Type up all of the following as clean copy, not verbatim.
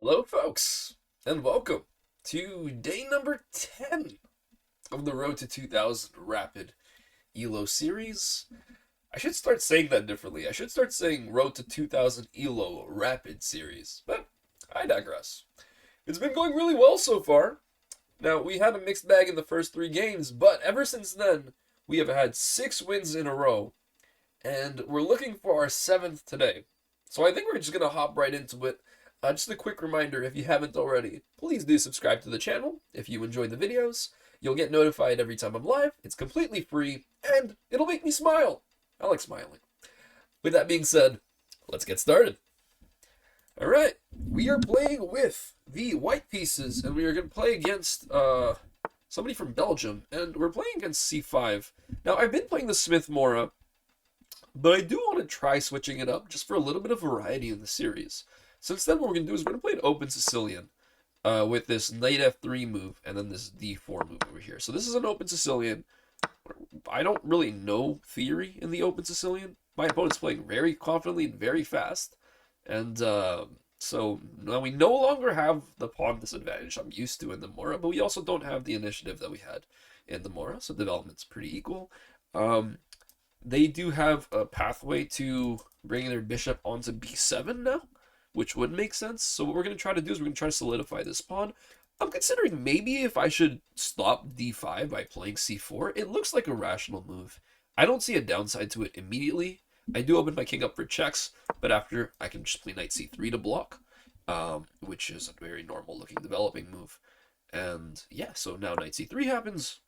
Hello, folks, and welcome to day number 10 of the Road to 2000 Rapid ELO series. I should start saying that differently. I should start saying Road to 2000 ELO Rapid series, but I digress. It's been going really well so far. Now, we had a mixed bag in the first three games, but ever since then, we have had 6 wins in a row, and we're looking for our seventh today. So I think we're just going to hop right into it. Just a quick reminder, if you haven't already, please do subscribe to the channel. If you enjoy the videos, you'll get notified every time I'm live. It's completely free, and it'll make me smile. I like smiling. With that being said, let's get started. All right, we are playing with the white pieces, and we are going to play against somebody from Belgium, and we're playing against C5. Now, I've been playing the Smith Mora, but I do want to try switching it up just for a little bit of variety in the series. So instead, what we're going to do is we're going to play an open Sicilian with this knight f3 move and then this d4 move over here. So this is an open Sicilian. I don't really know theory in the open Sicilian. My opponent's playing very confidently and very fast. And so now we no longer have the pawn disadvantage I'm used to in the Mora, but we also don't have the initiative that we had in the Mora. So development's pretty equal. They do have a pathway to bringing their bishop onto b7 now, which would make sense. So what we're going to try to do is we're going to try to solidify this pawn. I'm considering maybe if I should stop d5 by playing c4. It looks like a rational move. I don't see a downside to it immediately. I do open my king up for checks, but after I can just play knight c3 to block, which is a very normal looking developing move. And yeah, so now knight c3 happens.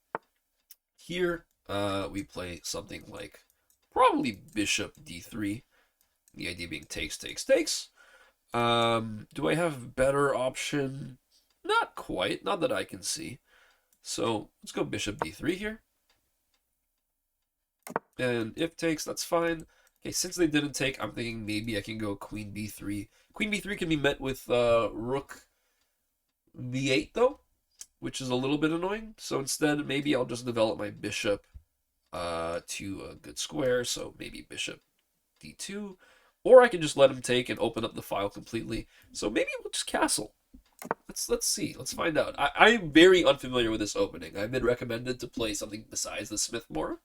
Here we play something like probably bishop d3. The idea being takes, takes, takes. Do I have better option? Not quite, not that I can see. So let's go bishop d3 here. And if takes, that's fine. Okay, since they didn't take, I'm thinking maybe I can go queen b3. Queen b3 can be met with rook v8 though, which is a little bit annoying. So instead, maybe I'll just develop my bishop to a good square. So maybe bishop d2. Or I can just let him take and open up the file completely. So maybe we'll just castle. Let's see. Let's find out. I'm very unfamiliar with this opening. I've been recommended to play something besides the Smith Mora,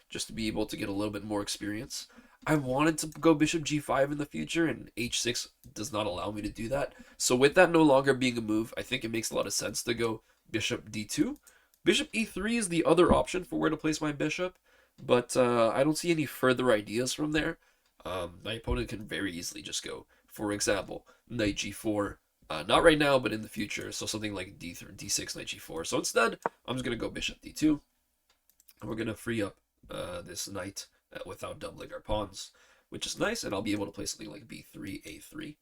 just to be able to get a little bit more experience. I wanted to go bishop g5 in the future, and h6 does not allow me to do that. So with that no longer being a move, I think it makes a lot of sense to go bishop d2. Bishop e3 is the other option for where to place my bishop, but I don't see any further ideas from there. My opponent can very easily just go, for example, knight g4. Not right now, but in the future. So something like d3, d6, knight g4. So instead, I'm just going to go bishop d2. And we're going to free up this knight without doubling our pawns, which is nice. And I'll be able to play something like b3,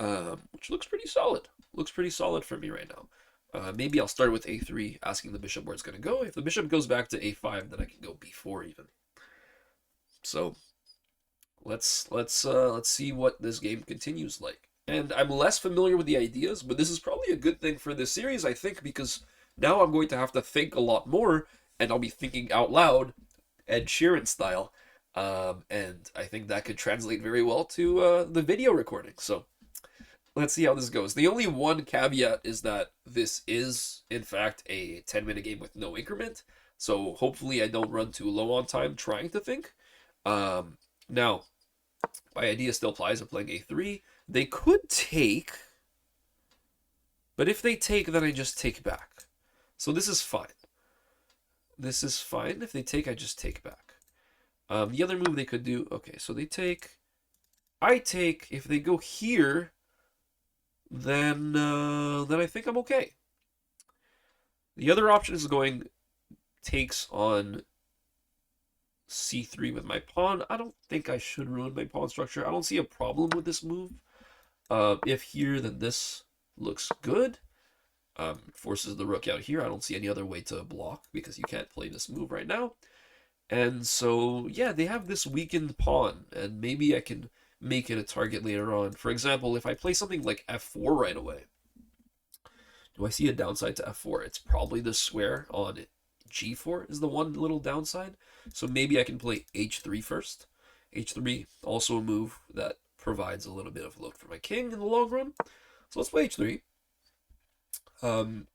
a3, which looks pretty solid. Looks pretty solid for me right now. Maybe I'll start with a3, asking the bishop where it's going to go. If the bishop goes back to a5, then I can go b4 even. So let's see what this game continues like. And I'm less familiar with the ideas, but this is probably a good thing for this series, I think, because now I'm going to have to think a lot more, and I'll be thinking out loud, Ed Sheeran style. And I think that could translate very well to the video recording. So let's see how this goes. The only one caveat is that this is, in fact, a 10-minute game with no increment. So hopefully I don't run too low on time trying to think. Now, my idea still applies of playing a3. They could take, but if they take, then I just take back. So this is fine. This is fine. If they take, I just take back. The other move they could do, okay, so they take, I take. If they go here, then I think I'm okay. The other option is going takes on c3 with my pawn. I don't think I should ruin my pawn structure. I don't see a problem with this move. If here, then this looks good. Forces the rook out here. I don't see any other way to block because you can't play this move right now. And so, yeah, they have this weakened pawn, and maybe I can make it a target later on. For example, if I play something like f4 right away, do I see a downside to f4? It's probably the square on g4 is the one little downside. So maybe I can play h3 first. h3, also a move that provides a little bit of load for my king in the long run. So let's play h3.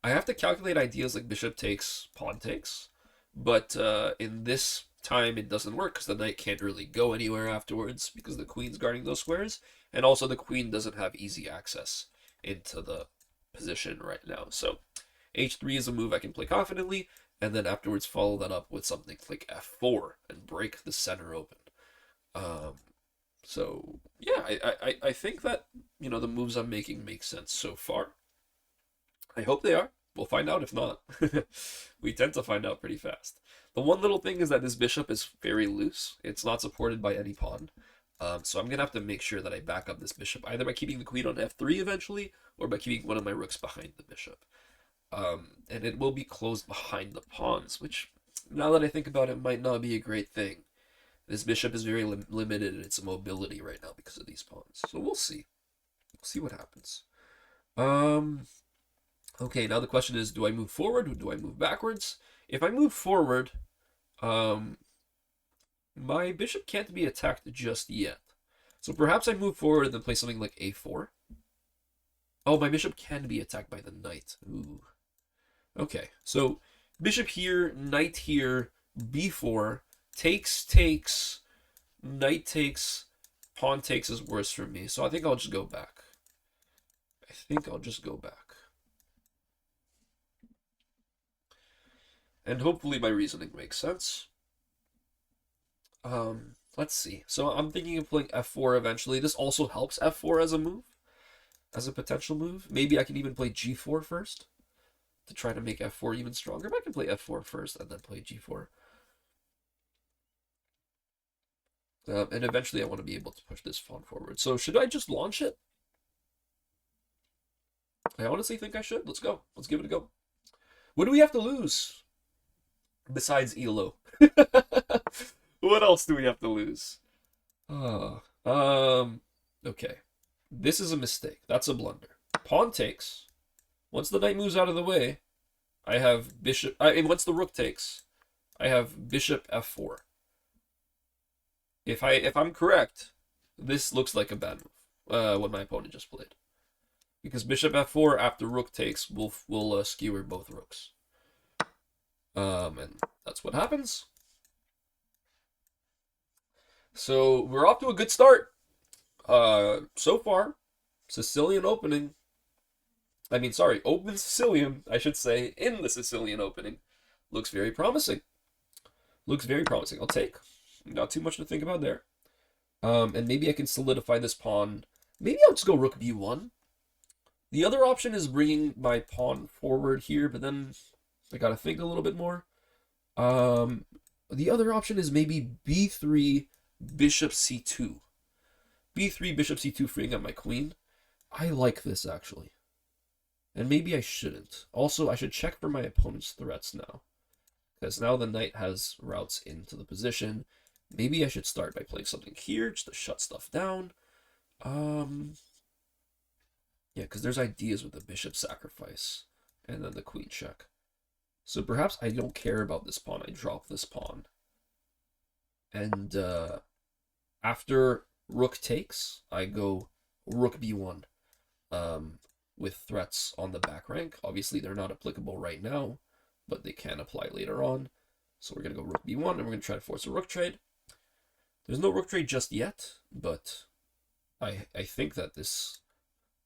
I have to calculate ideas like bishop takes, pawn takes, but in this time it doesn't work because the knight can't really go anywhere afterwards because the queen's guarding those squares, and also the queen doesn't have easy access into the position right now. So h3 is a move I can play confidently, and then afterwards follow that up with something like f4 and break the center open. So yeah, I think that the moves I'm making make sense so far. I hope they are. We'll find out if not. We tend to find out pretty fast. The one little thing is that this bishop is very loose. It's not supported by any pawn. So I'm going to have to make sure that I back up this bishop, either by keeping the queen on f3 eventually, or by keeping one of my rooks behind the bishop. And it will be closed behind the pawns, which, now that I think about it, might not be a great thing. This bishop is very limited in its mobility right now because of these pawns. So we'll see. We'll see what happens. Okay, now the question is, do I move forward or do I move backwards? If I move forward, my bishop can't be attacked just yet. So perhaps I move forward and then play something like a4. Oh, my bishop can be attacked by the knight. Ooh. Okay, so bishop here, knight here, b4, takes, knight takes, pawn takes is worse for me. So I think I'll just go back. And hopefully my reasoning makes sense. Let's see. So I'm thinking of playing f4 eventually. This also helps f4 as a move, as a potential move. Maybe I can even play g4 first to try to make f4 even stronger. But I can play f4 first and then play g4. And eventually I want to be able to push this pawn forward. So should I just launch it? I honestly think I should. Let's go. Let's give it a go. What do we have to lose? Besides ELO. What else do we have to lose? Okay. This is a mistake. That's a blunder. Pawn takes. Once the knight moves out of the way, I have bishop... once the rook takes, I have bishop f4. If I'm correct, this looks like a bad move, what my opponent just played. Because bishop f4 after rook takes will skewer both rooks. And that's what happens. So we're off to a good start. So far, Sicilian opening. Open Sicilian, I should say, in the Sicilian opening. Looks very promising. I'll take. Not too much to think about there. And maybe I can solidify this pawn. Maybe I'll just go rook b1. The other option is bringing my pawn forward here, but then I gotta think a little bit more. The other option is maybe b3, bishop c2. b3, bishop c2, freeing up my queen. I like this, actually. And maybe I shouldn't. Also, I should check for my opponent's threats now. Because now the knight has routes into the position. Maybe I should start by playing something here, just to shut stuff down. Yeah, because there's ideas with the bishop sacrifice. And then the queen check. So perhaps I don't care about this pawn. I drop this pawn. And after rook takes, I go rook b1 with threats on the back rank. Obviously, they're not applicable right now, but they can apply later on. So we're going to go rook b1, and we're going to try to force a rook trade. There's no rook trade just yet, but I think that this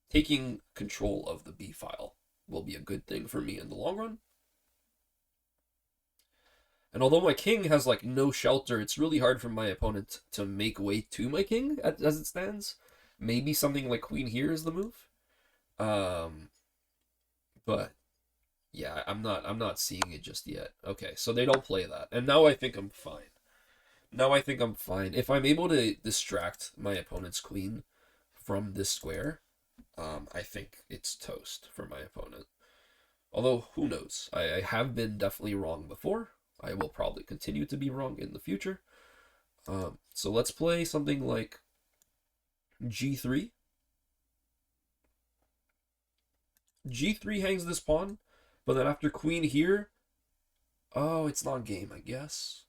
taking control of the b file will be a good thing for me in the long run. And although my king has like no shelter, it's really hard for my opponent to make way to my king as it stands. Maybe something like queen here is the move. But yeah, I'm not seeing it just yet. Okay, so they don't play that. And now I think I'm fine. If I'm able to distract my opponent's queen from this square, I think it's toast for my opponent. Although, who knows? I have been definitely wrong before. I will probably continue to be wrong in the future. So let's play something like g3. g3 hangs this pawn, but then after queen here, oh, it's not game, I guess.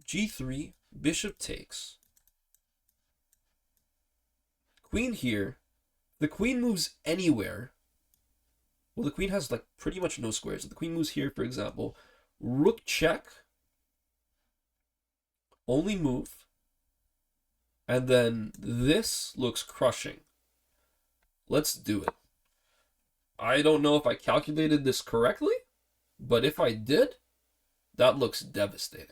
g3, bishop takes. Queen here, the queen moves anywhere. Well, the queen has like pretty much no squares. If the queen moves here, for example, rook check, only move, and then this looks crushing. Let's do it. I don't know if I calculated this correctly, but if I did, that looks devastating.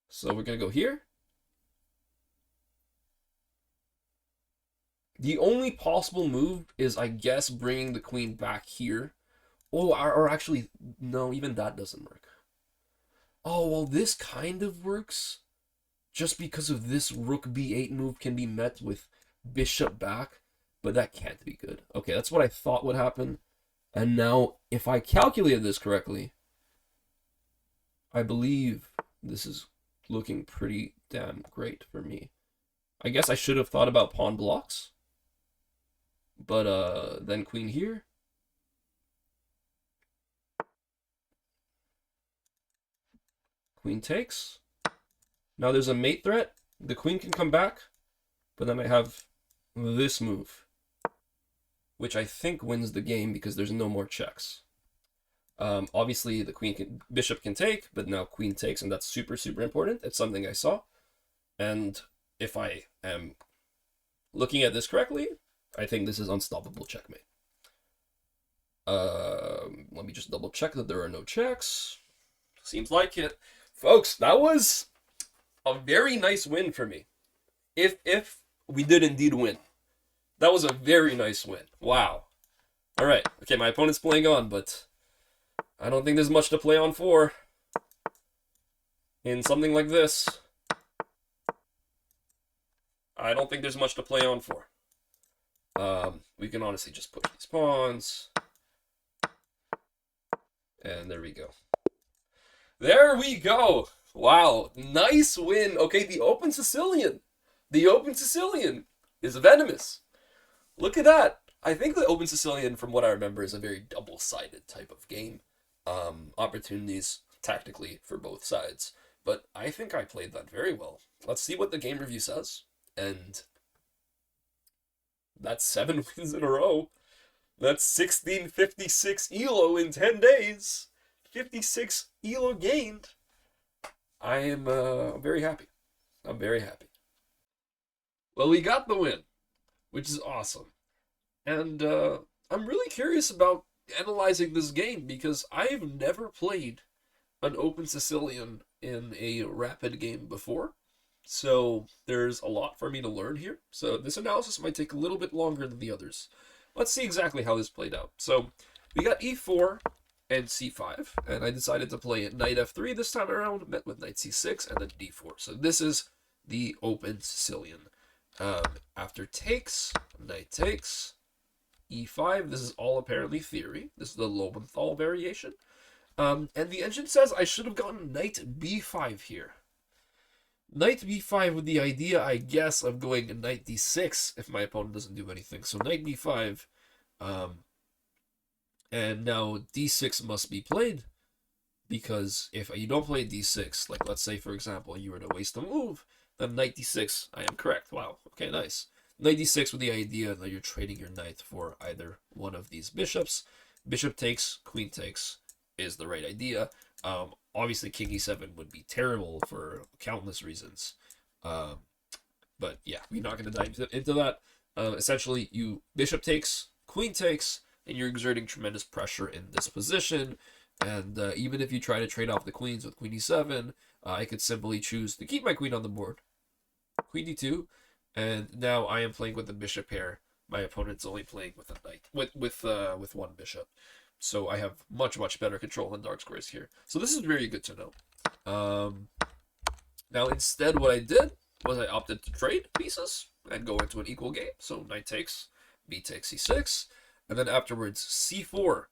So we're going to go here. The only possible move is, I guess, bringing the queen back here. Oh, or actually, no, even that doesn't work. Oh, well, this kind of works. Just because of this rook b8 move can be met with bishop back. But that can't be good. Okay, that's what I thought would happen. And now, if I calculated this correctly, I believe this is looking pretty damn great for me. I guess I should have thought about pawn blocks. But then queen here. Queen takes. Now there's a mate threat. The queen can come back. But then I have this move, which I think wins the game because there's no more checks. Obviously, the bishop can take, but now queen takes, and that's super, super important. It's something I saw. And if I am looking at this correctly, I think this is unstoppable checkmate. Let me just double check that there are no checks. Seems like it. Folks, that was a very nice win for me. If we did indeed win. That was a very nice win. Wow. All right. Okay, my opponent's playing on, but I don't think there's much to play on for in something like this. I don't think there's much to play on for. We can honestly just push these pawns. And there we go. There we go. Wow. Nice win. Okay, the Open Sicilian. The Open Sicilian is venomous. Look at that. I think the Open Sicilian, from what I remember, is a very double-sided type of game. Opportunities tactically for both sides. But I think I played that very well. Let's see what the game review says. And that's 7 wins in a row. That's 1656 ELO in 10 days. 56 ELO gained. I am very happy. I'm very happy. Well, we got the win, which is awesome. And I'm really curious about analyzing this game because I've never played an Open Sicilian in a rapid game before. So there's a lot for me to learn here. So this analysis might take a little bit longer than the others. Let's see exactly how this played out. So we got e4 and c5, and I decided to play knight f3 this time around, met with knight c6, and then d4. So this is the Open Sicilian. After takes, knight takes, e5. This is all apparently theory. This is the Lowenthal variation. And the engine says I should have gotten knight b5 here. Knight b5 with the idea, I guess, of going knight d6 if my opponent doesn't do anything. So knight b5, and now d6 must be played, because if you don't play d6, like let's say, for example, you were to waste a move, then knight d6, I am correct. Wow, okay, nice. Knight d6 with the idea that you're trading your knight for either one of these bishops. Bishop takes, queen takes is the right idea. Obviously, king e7 would be terrible for countless reasons. But yeah, we're not going to dive into that. Essentially, you bishop takes, queen takes, and you're exerting tremendous pressure in this position. And even if you try to trade off the queens with queen e7, I could simply choose to keep my queen on the board. Queen d2, and now I am playing with the bishop pair. My opponent's only playing with a knight, with one bishop. So I have much, much better control than dark squares here. So this is very good to know. Now instead what I did was I opted to trade pieces and go into an equal game. So knight takes, b takes c6, and then afterwards c4,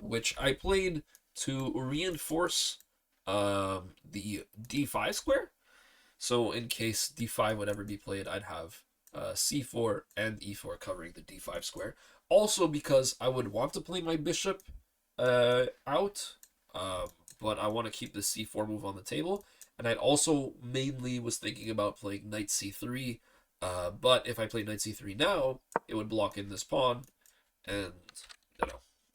which I played to reinforce the d5 square. So in case d5 would ever be played, I'd have c4 and e4 covering the d5 square. Also because I would want to play my bishop out, but I want to keep the c4 move on the table. And I also mainly was thinking about playing knight c3 But if I play knight c3 now, it would block in this pawn, and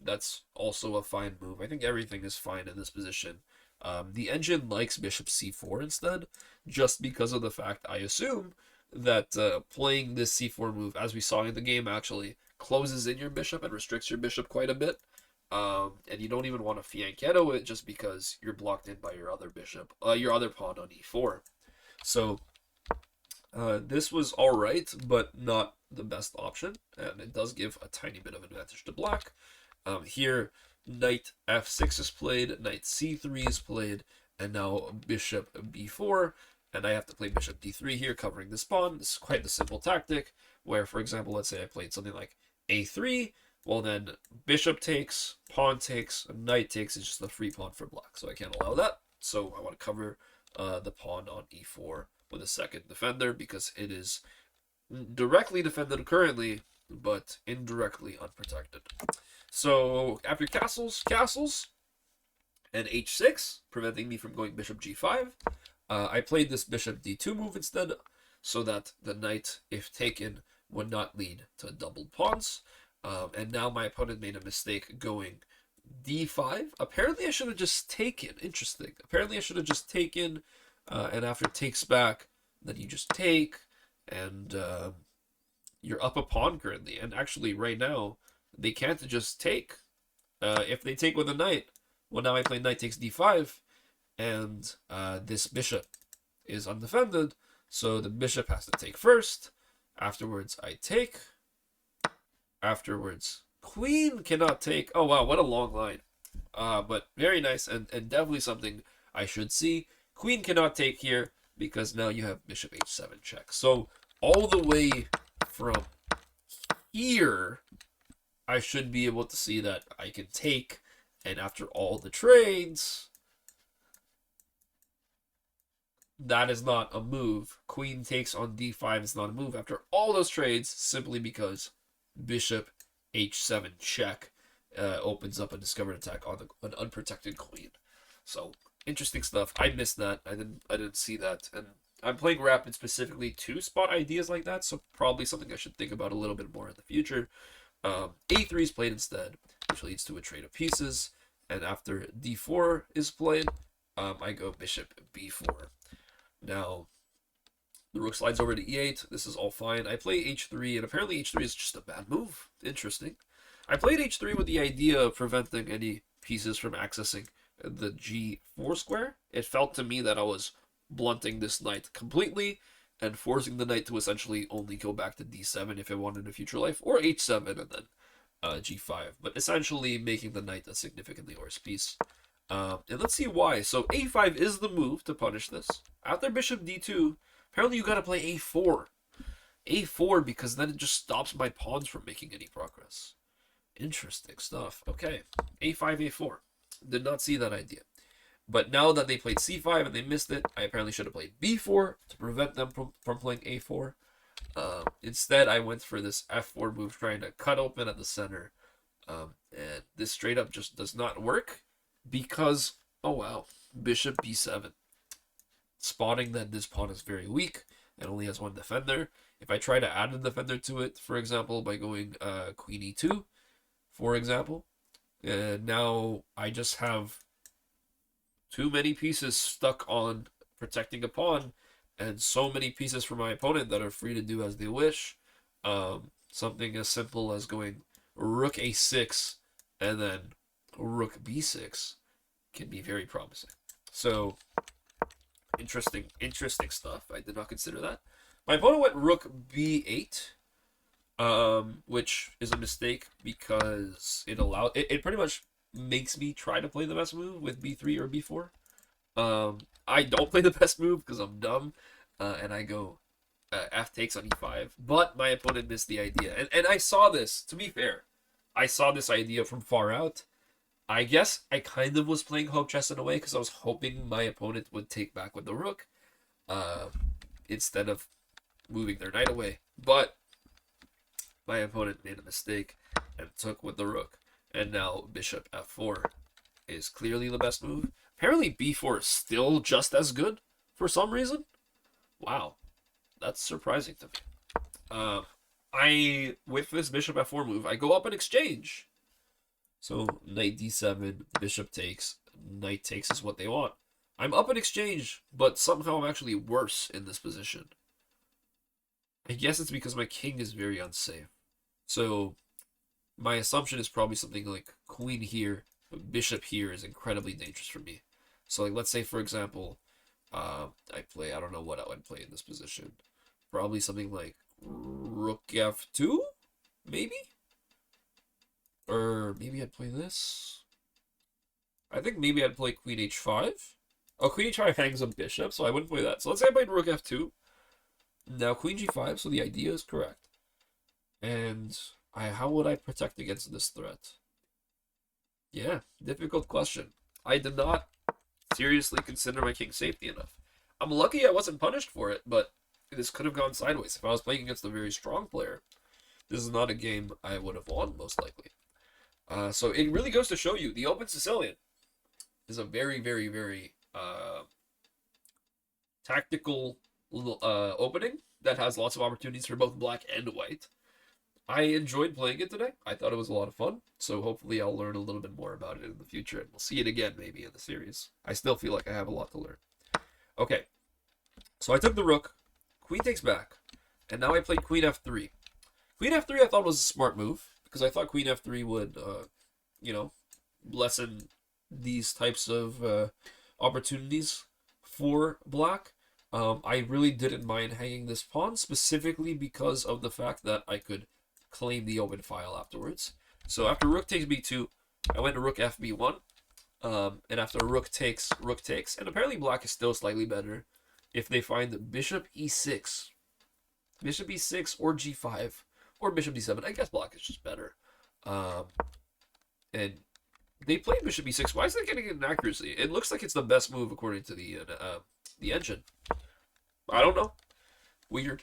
that's also a fine move. I think everything is fine in this position. The engine likes bishop c4 instead, just because of the fact, I assume, that playing this c4 move, as we saw in the game actually, closes in your bishop and restricts your bishop quite a bit. And you don't even want to fianchetto it just because you're blocked in by your other bishop, your other pawn on e4. So this was alright, but not the best option, and it does give a tiny bit of advantage to black. Here, knight f6 is played, knight c3 is played, and now bishop b4, and I have to play bishop d3 here, covering this pawn. This is quite the simple tactic, where, for example, let's say I played something like a3, well then bishop takes, pawn takes, knight takes is just a free pawn for black, so I can't allow that. So I want to cover the pawn on e4 with a second defender, because it is directly defended currently, but indirectly unprotected. So after castles, and h6, preventing me from going bishop g5, I played this bishop d2 move instead, so that the knight, if taken, would not lead to doubled pawns. And now my opponent made a mistake going d5. Apparently I should have just taken. Interesting. Apparently I should have just taken, and after takes back, then you just take, and you're up a pawn currently. And actually right now, they can't just take. If they take with a knight, well, now I play knight takes d5, and this bishop is undefended, so the bishop has to take first. Afterwards, I take. Afterwards, queen cannot take. Oh, wow, what a long line. But very nice, and definitely something I should see. Queen cannot take here, because now you have bishop h7 check. So all the way from here, I should be able to see that I can take, and after all the trades, that is not a move. Queen takes on d5 is not a move after all those trades, simply because bishop h7 check opens up a discovered attack on an unprotected queen. So interesting stuff. I missed that. I didn't see that, and I'm playing Rapid specifically to spot ideas like that, so probably something I should think about a little bit more in the future. a3 is played instead, which leads to a trade of pieces, and after d4 is played, I go bishop b4. Now, the rook slides over to e8. This is all fine. I play h3, and apparently h3 is just a bad move. Interesting. I played h3 with the idea of preventing any pieces from accessing the g4 square. It felt to me that I was blunting this knight completely and forcing the knight to essentially only go back to d7 if it wanted a future life, or h7 and then g5, but essentially making the knight a significantly worse piece. And let's see why. So a5 is the move to punish this. After bishop d2, apparently you gotta play a4. a4, because then it just stops my pawns from making any progress. Interesting stuff. Okay, a5, a4. Did not see that idea. But now that they played c5 and they missed it, I apparently should have played b4 to prevent them from playing a4. Instead, I went for this f4 move, trying to cut open at the center. And this straight up just does not work because, oh wow, bishop b7. Spotting that this pawn is very weak and only has one defender. If I try to add a defender to it, for example, by going queen e2, for example, now I just have too many pieces stuck on protecting a pawn, and so many pieces for my opponent that are free to do as they wish. Something as simple as going rook a6 and then rook b6 can be very promising. So interesting stuff. I did not consider that. My opponent went rook b8, which is a mistake because it pretty much makes me try to play the best move with b3 or b4. I don't play the best move because I'm dumb, and I go f takes on e5. But my opponent missed the idea, and I saw this. To be fair, I saw this idea from far out. I guess I kind of was playing hope chess in a way because I was hoping my opponent would take back with the rook, instead of moving their knight away. But my opponent made a mistake and took with the rook. And now bishop f4 is clearly the best move. Apparently b4 is still just as good for some reason. Wow, that's surprising to me. With this bishop f4 move, I go up in exchange. So knight d7, bishop takes, knight takes is what they want. I'm up in exchange, but somehow I'm actually worse in this position. I guess it's because my king is very unsafe. So my assumption is probably something like queen here, bishop here is incredibly dangerous for me. So like let's say for example, I don't know what I would play in this position. Probably something like rook f2, maybe? Or maybe I'd play this. I think maybe I'd play queen h5. Oh, queen h5 hangs a bishop, so I wouldn't play that. So let's say I played rook f2. Now queen g5, so the idea is correct. And how would I protect against this threat? Yeah, difficult question. I did not seriously consider my king's safety enough. I'm lucky I wasn't punished for it, but this could have gone sideways. If I was playing against a very strong player, this is not a game I would have won, most likely. So it really goes to show you, the Open Sicilian is a very, very, very tactical opening that has lots of opportunities for both black and white. I enjoyed playing it today. I thought it was a lot of fun. So hopefully I'll learn a little bit more about it in the future, and we'll see it again maybe in the series. I still feel like I have a lot to learn. Okay, so I took the rook. Queen takes back. And now I played queen f3. Queen f3 I thought was a smart move, because I thought queen f3 would, lessen these types of opportunities for black. I really didn't mind hanging this pawn, specifically because of the fact that I could claim the open file afterwards. So after rook takes b2, I went to rook fb1. And after rook takes, and apparently black is still slightly better if they find bishop e6. Bishop e6 or g5 or bishop d7. I guess black is just better. And they played bishop e6. Why is that getting an accuracy? It looks like it's the best move according to the engine. I don't know. Weird.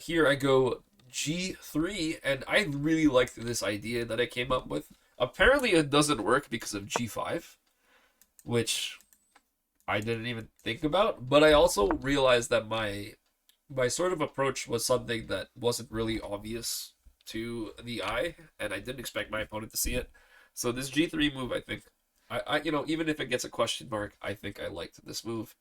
Here I go g3, and I really liked this idea that I came up with. Apparently it doesn't work because of g5, which I didn't even think about, but I also realized that my sort of approach was something that wasn't really obvious to the eye, and I didn't expect my opponent to see it. So this g3 move, I think, even if it gets a question mark, I think I liked this move.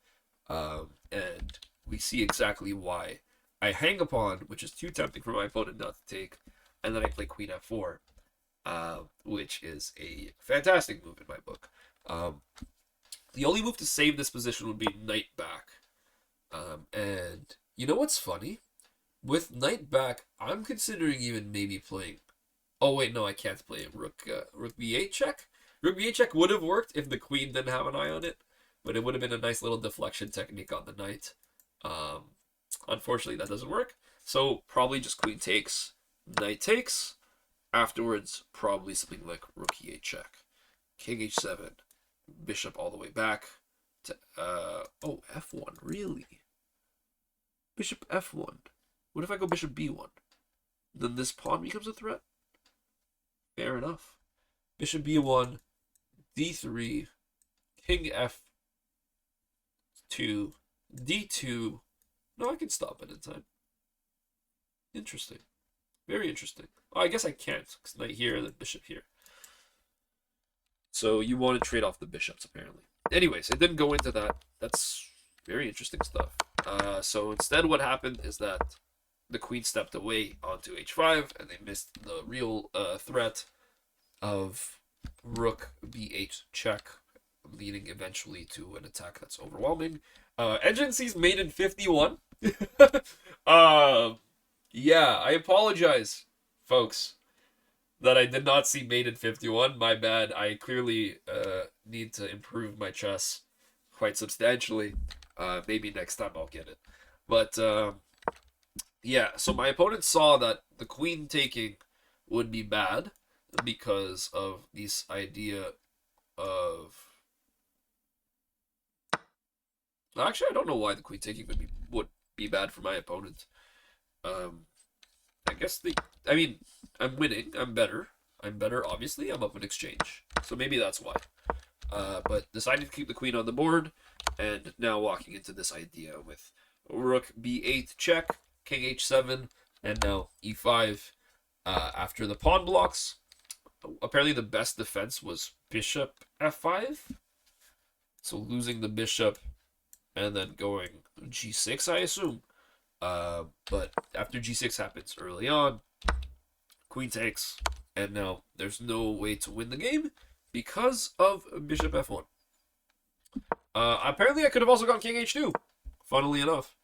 And we see exactly why. I hang a pawn, which is too tempting for my opponent not to take, and then I play queen f4, which is a fantastic move in my book. The only move to save this position would be knight back. And you know what's funny? With knight back, I'm considering even maybe playing... Oh, wait, no, I can't play rook b8 check. Rook b8 check would have worked if the queen didn't have an eye on it, but it would have been a nice little deflection technique on the knight. Unfortunately, that doesn't work. So probably just queen takes, knight takes. Afterwards, probably something like rook e8 check. King h7, bishop all the way back to f1, really? Bishop f1. What if I go bishop b1? Then this pawn becomes a threat? Fair enough. Bishop b1, d3, king f2, d2. No, I can stop it in time. Interesting. Very interesting. Oh, I guess I can't, because knight here and then bishop here. So you want to trade off the bishops, apparently. Anyways, it didn't go into that. That's very interesting stuff. So instead what happened is that the queen stepped away onto h5, and they missed the real threat of rook b8 check, leading eventually to an attack that's overwhelming. Engine sees mate in 51. Yeah, I apologize, folks, that I did not see mate in 51. My bad. I clearly need to improve my chess quite substantially. Maybe next time I'll get it. But yeah, so my opponent saw that the queen taking would be bad because of this idea of... Actually, I don't know why the queen taking would be bad for my opponent. I guess I'm winning. I'm better, obviously. I'm up in exchange. So maybe that's why. But decided to keep the queen on the board, and now walking into this idea with rook b8 check, king h7, And now e5 after the pawn blocks. Apparently the best defense was bishop f5. So losing the bishop and then going g6, I assume. But after g6 happens early on, queen takes, and now there's no way to win the game because of bishop f1. Apparently I could have also gone king h2, funnily enough,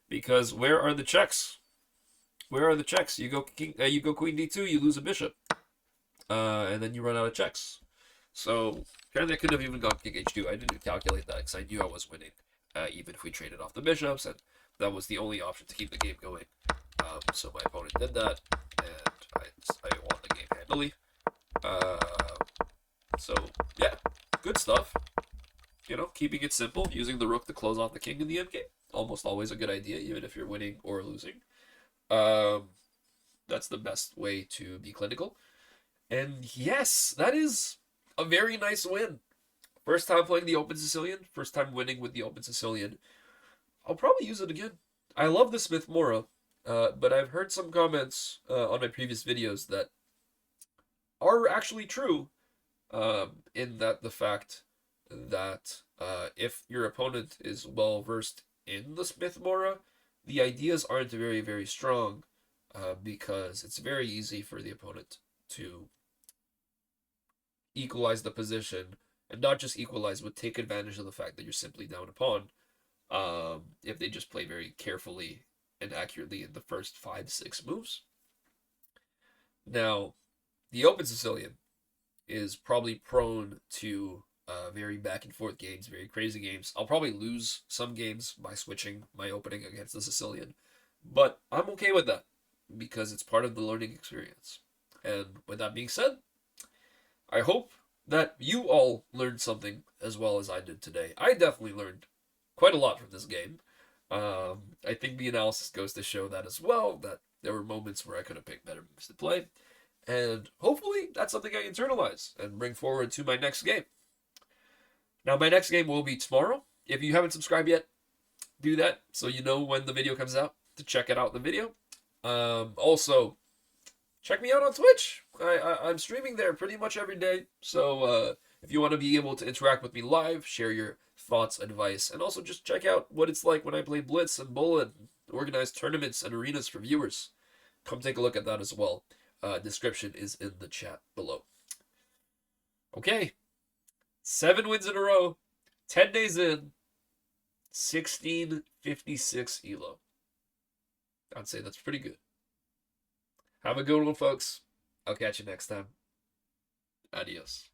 because where are the checks? Where are the checks? You go queen d2, you lose a bishop, and then you run out of checks. So apparently I could have even gone king h2. I didn't calculate that because I knew I was winning, even if we traded off the bishops, and that was the only option to keep the game going. So my opponent did that, and I won the game handily. So yeah, good stuff. You know, keeping it simple, using the rook to close off the king in the endgame. Almost always a good idea, even if you're winning or losing. That's the best way to be clinical. And yes, that is a very nice win. First time playing the Open Sicilian, first time winning with the Open Sicilian. I'll probably use it again. I love the Smith Mora, but I've heard some comments on my previous videos that are actually true, in that the fact that if your opponent is well versed in the Smith Mora, the ideas aren't very, very strong, because it's very easy for the opponent to equalize the position, and not just equalize, but take advantage of the fact that you're simply down a pawn, if they just play very carefully and accurately in the first 5-6 moves. Now, the Open Sicilian is probably prone to very back and forth games, very crazy games. I'll probably lose some games by switching my opening against the Sicilian, but I'm okay with that because it's part of the learning experience. And with that being said, I hope that you all learned something as well as I did today. I definitely learned quite a lot from this game. I think the analysis goes to show that as well, that there were moments where I could have picked better moves to play. And hopefully that's something I internalize and bring forward to my next game. Now, my next game will be tomorrow. If you haven't subscribed yet, do that so you know when the video comes out to check it out the video. Also, check me out on Twitch. I'm streaming there pretty much every day. So if you want to be able to interact with me live, share your thoughts, advice, and also just check out what it's like when I play Blitz and Bullet, organize tournaments and arenas for viewers, come take a look at that as well. Description is in the chat below. Okay, 7 wins in a row, 10 days in, 1656 elo. I'd say that's pretty good. Have a good one, folks. I'll catch you next time. Adios.